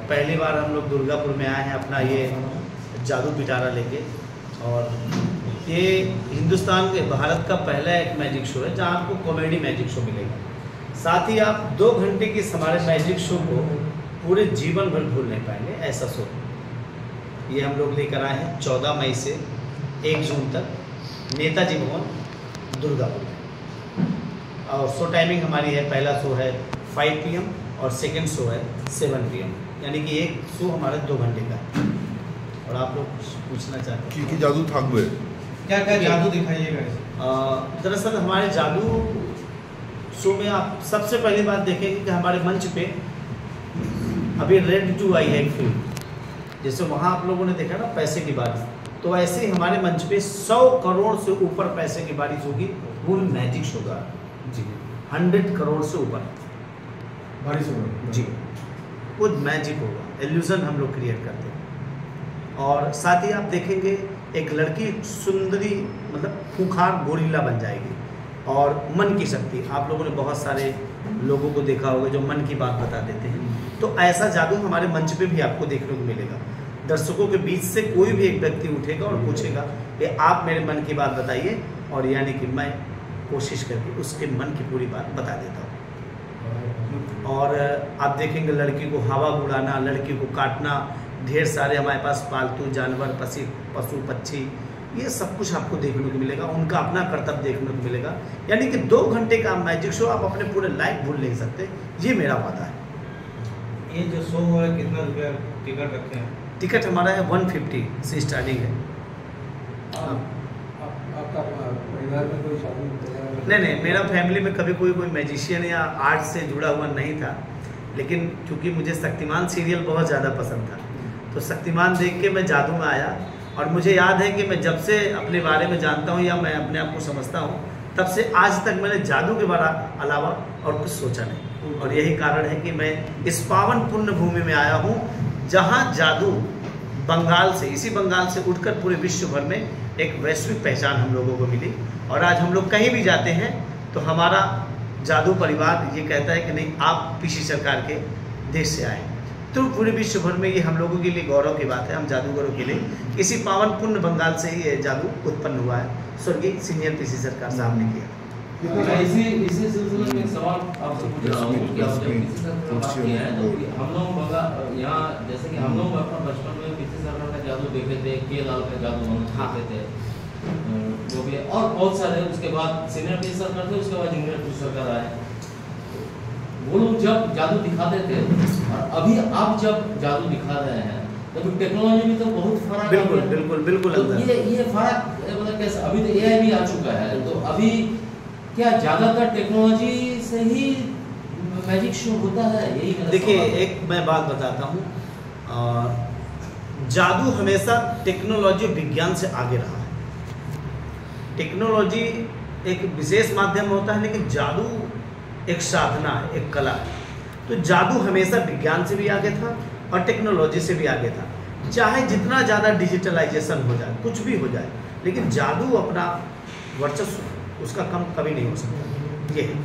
पहली बार हम लोग दुर्गापुर में आए हैं अपना ये जादू पिटारा लेके। और ये हिंदुस्तान के भारत का पहला एक मैजिक शो है जहाँ आपको कॉमेडी मैजिक शो मिलेगा। साथ ही आप 2 घंटे की हमारे मैजिक शो को पूरे जीवन भर भूल नहीं पाएंगे, ऐसा शो ये हम लोग लेकर आए हैं 14 मई से 1 जून तक नेताजी भवन दुर्गापुर में। और शो टाइमिंग हमारी है, पहला शो है 5 PM और सेकंड शो है 7 PM, यानी कि एक शो हमारा 2 घंटे का है। और आप लोग पूछना चाहते हैं कि जादू থাকবে, क्या क्या जादू दिखाइएगा? दरअसल हमारे जादू शो में आप सबसे पहली बात देखेंगे कि हमारे मंच पे अभी रेड 2 आई है एक फिल्म, जैसे वहाँ आप लोगों ने देखा ना पैसे की बारिश, तो ऐसे ही हमारे मंच पे 100 करोड़ से ऊपर पैसे की बारिश होगी पूरी मैजिक शो का जी। 100 करोड़ से ऊपर बारिश होगी जी, वो मैजिक होगा, इल्यूजन हम लोग क्रिएट करते हैं। और साथ ही आप देखेंगे एक लड़की सुंदरी मतलब खूंखार गोरिल्ला बन जाएगी। और मन की शक्ति, आप लोगों ने बहुत सारे लोगों को देखा होगा जो मन की बात बता देते हैं, तो ऐसा जादू हमारे मंच पे भी आपको देखने को मिलेगा। दर्शकों के बीच से कोई भी एक व्यक्ति उठेगा और पूछेगा कि आप मेरे मन की बात बताइए, और यानी कि मैं कोशिश करके उसके मन की पूरी बात बता देता हूँ। और आप देखेंगे लड़की को हवा उड़ाना, लड़की को काटना, ढेर सारे हमारे पास पालतू जानवर, पशु पक्षी, ये सब कुछ आपको देखने को मिलेगा, उनका अपना कर्तव्य देखने को मिलेगा। यानी कि 2 घंटे का मैजिक शो आप अपने पूरे लाइफ भूल नहीं सकते, ये मेरा वादा है। ये जो शो हो रहा है कितना रुपया टिकट रखे हैं? टिकट हमारा है 150 से स्टार्टिंग है। आपका परिवार में कोई शादी? नहीं, मेरा फैमिली में कभी कोई मैजिशियन या आर्ट से जुड़ा हुआ नहीं था, लेकिन चूंकि मुझे शक्तिमान सीरियल बहुत ज़्यादा पसंद था, तो शक्तिमान देख के मैं जादू में आया। और मुझे याद है कि मैं जब से अपने बारे में जानता हूँ या मैं अपने आप को समझता हूँ, तब से आज तक मैंने जादू के अलावा और कुछ सोचा नहीं। और यही कारण है कि मैं इस पावन पुण्य भूमि में आया हूँ जहाँ जादू बंगाल से, इसी बंगाल से उठकर पूरे विश्व भर में एक वैश्विक पहचान हम लोगों को मिली। और आज हम लोग कहीं भी जाते हैं तो हमारा जादू परिवार ये कहता है कि नहीं, आप पीसी सरकार के देश से आए, तो पूरे विश्व भर में ये हम लोगों के लिए गौरव की बात है। हम जादूगरों के लिए इसी पावन पुण्य बंगाल से ही ये जादू उत्पन्न हुआ है, स्वर्गीय सीनियर पीसी सरकार साहब ने किया। इसी सिलसिले में सवाल आपसे पूछ रहा हूँ कि आप जब पीसी सरकार बात किया है तो हम लोग यहाँ जैसे कि हम लोग अपना बचपन में पीसी सरकार का जादू देखते थे, के लाल का जादू देखते थे, जो भी और बहुत सारे, उसके बाद सीनियर पीसी सरकार थे, उसके बाद जूनियर पीसी सरकार आए, वो लोग जब जादू दिखाते थे और अभी आप जब जादू दिखा रहे हैं तो टेक्नोलॉजी में तो बहुत फर्क बिल्कुल बिल्कुल बिल्कुल तो ये फर्क मतलब कैसे? अभी तो AI भी आ चुका है, तो अभी क्या ज़्यादातर टेक्नोलॉजी से ही मैजिक शो होता है? यही देखिए, एक मैं बात बताता हूँ, जादू हमेशा टेक्नोलॉजी विज्ञान से आगे रहा है। टेक्नोलॉजी एक विशेष माध्यम होता है, लेकिन जादू एक साधना है, एक कला है। तो जादू हमेशा विज्ञान से भी आगे था और टेक्नोलॉजी से भी आगे था। चाहे जितना ज़्यादा डिजिटलाइजेशन हो जाए, कुछ भी हो जाए, लेकिन जादू अपना वर्चस्व उसका कम कभी नहीं हो सकता। ये है।